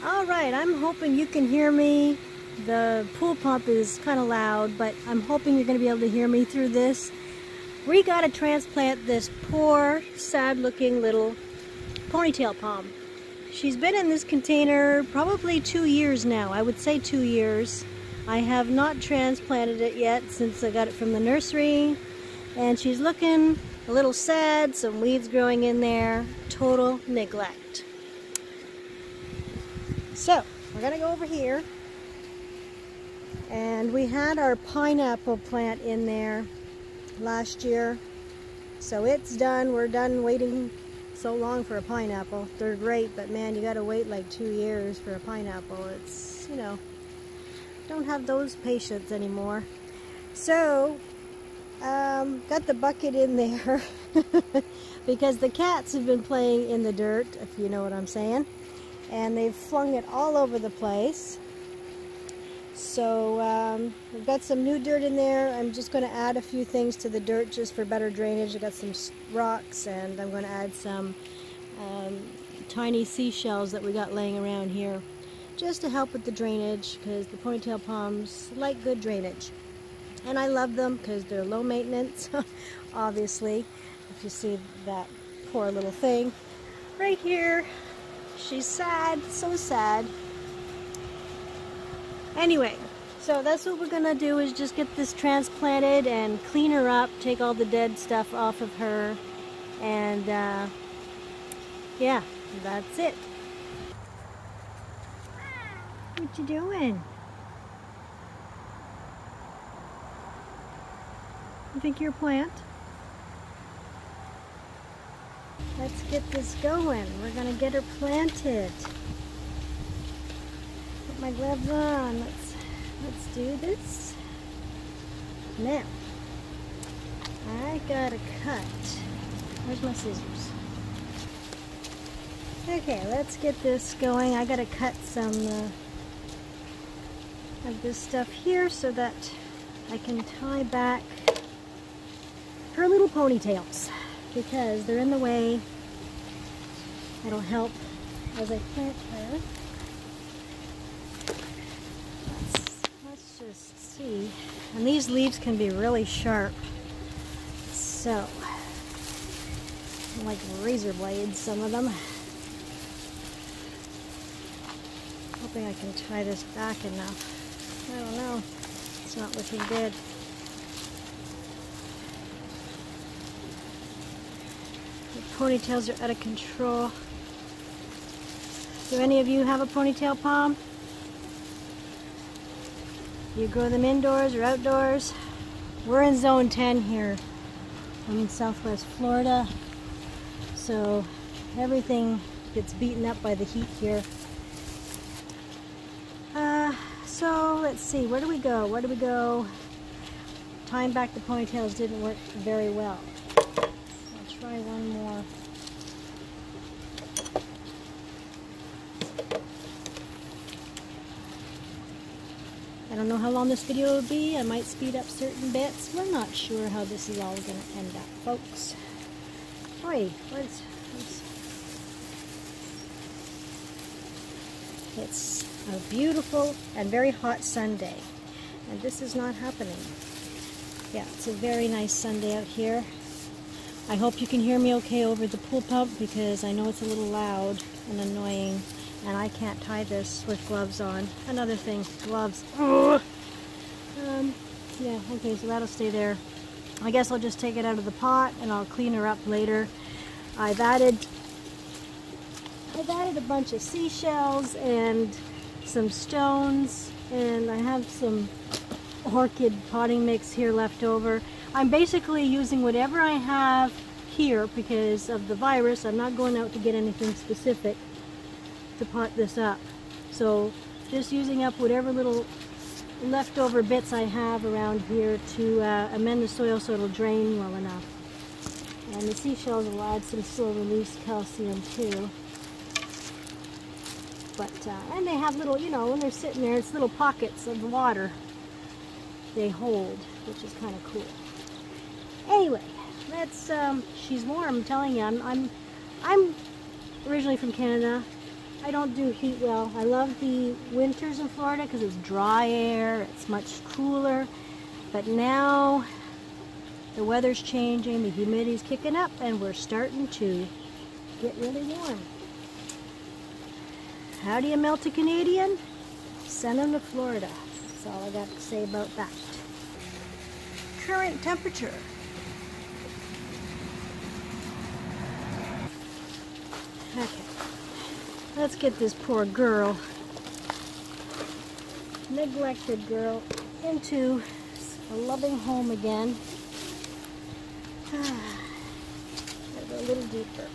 Alright, I'm hoping you can hear me. The pool pump is kind of loud, but I'm hoping you're going to be able to hear me through this. We got to transplant this poor, sad-looking little ponytail palm. She's been in this container probably 2 years now. I would say 2 years. I have not transplanted it yet since I got it from the nursery. And she's looking a little sad, some weeds growing in there. Total neglect. So, we're going to go over here. And we had our pineapple plant in there last year. So it's done. We're done waiting so long for a pineapple. They're great, but man, you got to wait like 2 years for a pineapple. It's, you know, don't have those patience anymore. So, got the bucket in there because the cats have been playing in the dirt, if you know what I'm saying. And they've flung it all over the place. So we've got some new dirt in there. I'm just going to add a few things to the dirt just for better drainage. I got some rocks, and I'm going to add some tiny seashells that we got laying around here just to help with the drainage, because the ponytail palms like good drainage. And I love them because they're low maintenance, obviously. If you see that poor little thing right here. She's sad, so sad. Anyway, so that's what we're gonna do, is just get this transplanted and clean her up, take all the dead stuff off of her, and yeah, that's it. What you doing? You think you're a plant? Let's get this going. We're gonna get her planted. Put my gloves on. Let's do this. Now, I gotta cut. Where's my scissors? Okay, let's get this going. I gotta cut some of this stuff here so that I can tie back her little ponytails, because they're in the way. It'll help as I plant her. Let's just see. And these leaves can be really sharp. So, like razor blades, some of them. Hoping I can tie this back enough. I don't know. It's not looking good. The ponytails are out of control. Do any of you have a ponytail palm? You grow them indoors or outdoors? We're in zone 10 here. I'm in Southwest Florida, so everything gets beaten up by the heat here. So let's see, where do we go? Where do we go? Tying back the ponytails didn't work very well. I'll try one more. I don't know how long this video will be. I might speed up certain bits. We're not sure how this is all going to end up, folks. Oi, it's a beautiful and very hot Sunday, and this is not happening. Yeah, it's a very nice Sunday out here. I hope you can hear me okay over the pool pump, because I know it's a little loud and annoying, and I can't tie this with gloves on. Another thing, gloves. Yeah, okay, so that'll stay there. I guess I'll just take it out of the pot and I'll clean her up later. I've added a bunch of seashells and some stones, and I have some orchid potting mix here left over. I'm basically using whatever I have here because of the virus. I'm not going out to get anything specific to pot this up. So just using up whatever little leftover bits I have around here to amend the soil so it'll drain well enough. And the seashells will add some slow release calcium too. But, and they have little, you know, when they're sitting there, it's little pockets of water they hold, which is kind of cool. Anyway, she's warm, I'm telling you. I'm originally from Canada. I don't do heat well. I love the winters in Florida because it's dry air, it's much cooler. But now the weather's changing, the humidity's kicking up, and we're starting to get really warm. How do you melt a Canadian? Send them to Florida. That's all I got to say about that. Current temperature. Okay, let's get this poor girl, neglected girl, into a loving home again. Gotta go a little deeper.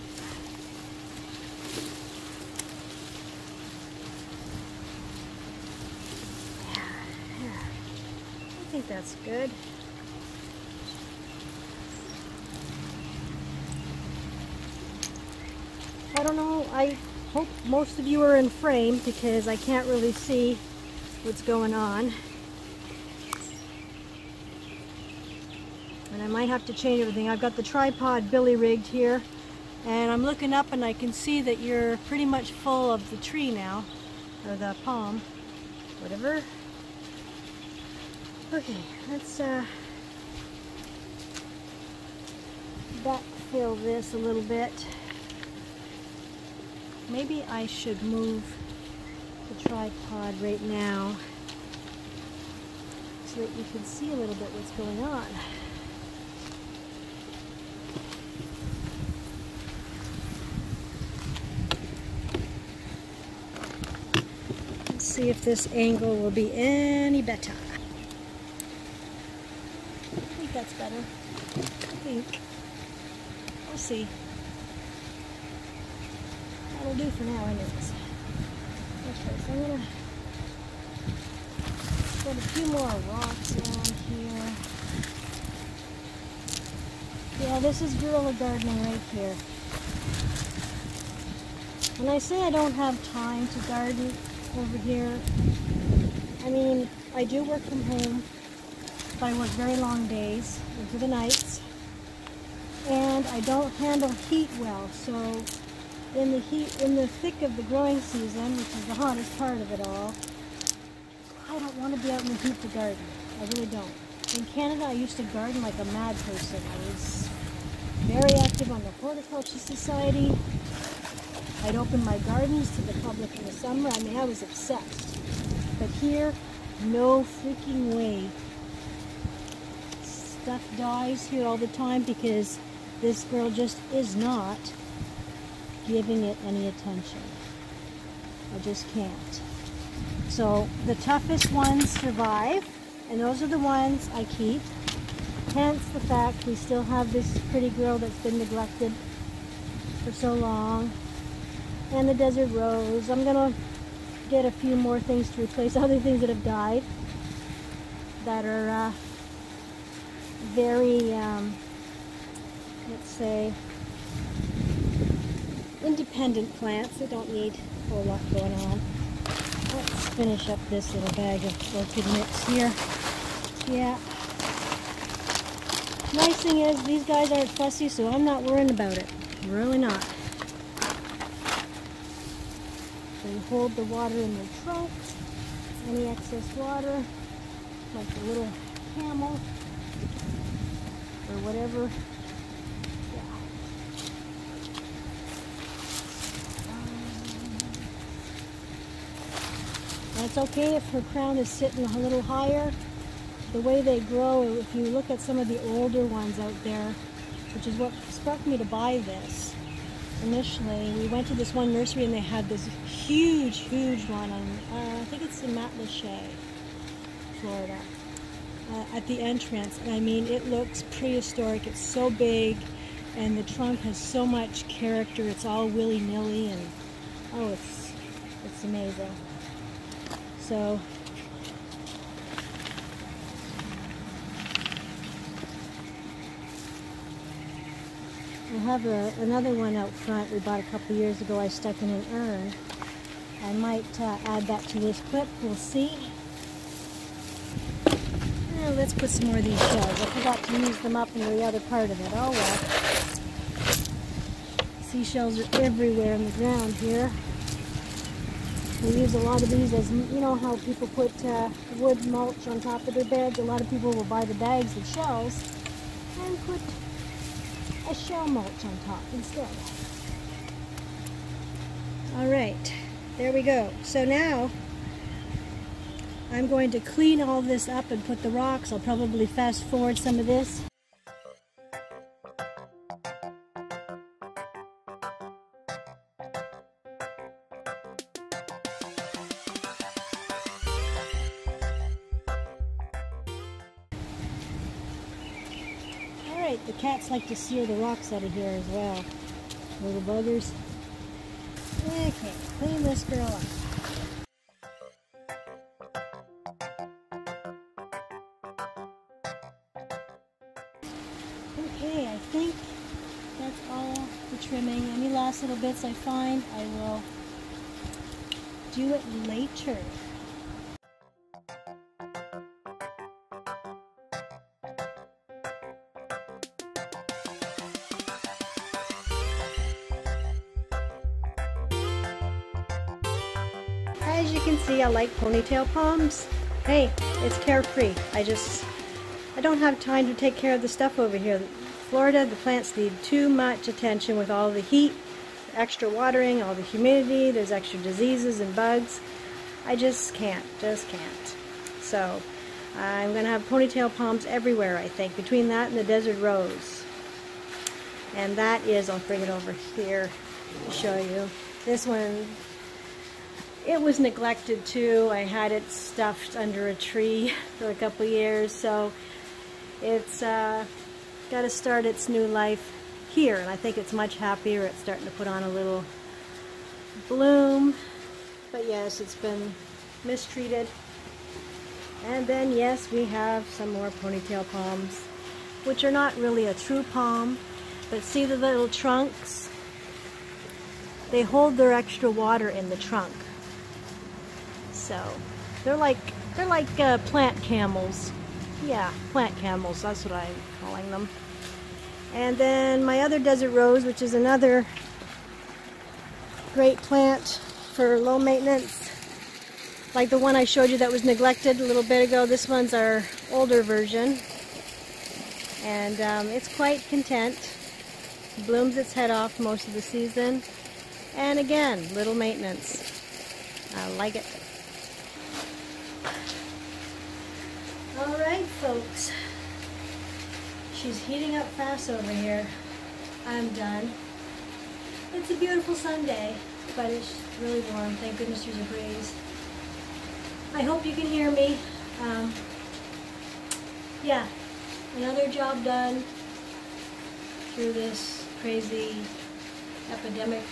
Yeah. I think that's good. I don't know, I hope most of you are in frame because I can't really see what's going on. And I might have to change everything. I've got the tripod billy rigged here, and I'm looking up and I can see that you're pretty much full of the tree now, or the palm, whatever. Okay, let's backfill this a little bit. Maybe I should move the tripod right now so that you can see a little bit what's going on. Let's see if this angle will be any better. I think that's better. I think. We'll see. That'll do for now anyways. Okay, so I'm gonna put a few more rocks down here. Yeah, this is guerrilla gardening right here. When I say I don't have time to garden over here, I mean, I do work from home, but I work very long days into the nights, and I don't handle heat well, so in the thick of the growing season, which is the hottest part of it all, I don't want to be out in the heat to garden. I really don't. In Canada, I used to garden like a mad person. I was very active on the Horticulture Society. I'd open my gardens to the public in the summer. I mean, I was obsessed. But here, no freaking way. Stuff dies here all the time because this girl just is not giving it any attention. I just can't. So the toughest ones survive, and those are the ones I keep. Hence the fact we still have this pretty girl that's been neglected for so long. And the desert rose. I'm gonna get a few more things to replace other things that have died that are very, let's say, independent plants that don't need a whole lot going on. Let's finish up this little bag of orchid mix here. Yeah. Nice thing is these guys aren't fussy, so I'm not worrying about it. Really not. They hold the water in their trunk. Any excess water, like a little camel or whatever. It's okay if her crown is sitting a little higher. The way they grow, if you look at some of the older ones out there, which is what sparked me to buy this initially, we went to this one nursery and they had this huge one on, I think it's in Matlacha, Florida, at the entrance. And I mean, it looks prehistoric. It's so big and the trunk has so much character. It's all willy-nilly and, oh, it's amazing. So I have another one out front we bought a couple years ago. I stuck in an urn. I might add that to this clip. We'll see. Let's put some more of these shells. I forgot to use them up in the other part of it. Oh well. Seashells are everywhere in the ground here. We use a lot of these as, you know how people put wood mulch on top of their beds. A lot of people will buy the bags of shells and put a shell mulch on top instead. All right, there we go. So now I'm going to clean all this up and put the rocks. I'll probably fast forward some of this. Alright, the cats like to sear the rocks out of here as well. Little buggers. Okay, clean this girl up. Okay, I think that's all the trimming. Any last little bits I find, I will do it later. As you can see, I like ponytail palms. Hey, it's carefree. I don't have time to take care of the stuff over here. Florida, the plants need too much attention with all the heat, extra watering, all the humidity, there's extra diseases and bugs. I just can't. So I'm going to have ponytail palms everywhere, I think, between that and the desert rose. And that is, I'll bring it over here to show you. This one, it was neglected too. I had it stuffed under a tree for a couple years, so it's got to start its new life here, and I think it's much happier. It's starting to put on a little bloom, but yes, it's been mistreated. And then yes, we have some more ponytail palms, which are not really a true palm, but see the little trunks? They hold their extra water in the trunk. So they're like plant camels. Yeah, plant camels, that's what I'm calling them. And then my other desert rose, which is another great plant for low maintenance, like the one I showed you that was neglected a little bit ago. This one's our older version, and it's quite content. Blooms its head off most of the season, and again, little maintenance. I like it. Alright folks, she's heating up fast over here. I'm done. It's a beautiful Sunday, but it's really warm. Thank goodness there's a breeze. I hope you can hear me. Yeah, another job done through this crazy epidemic.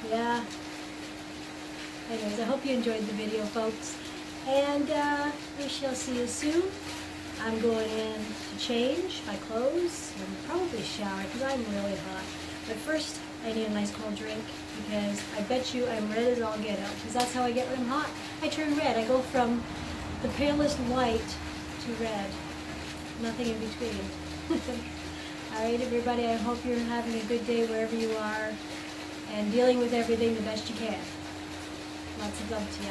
Yeah. Anyways, I hope you enjoyed the video, folks. And we shall see you soon. I'm going in to change my clothes and probably shower because I'm really hot. But first, I need a nice cold drink because I bet you I'm red as all get out, because that's how I get when I'm hot. I turn red. I go from the palest white to red. Nothing in between. Alright everybody, I hope you're having a good day wherever you are and dealing with everything the best you can. Lots of love to you.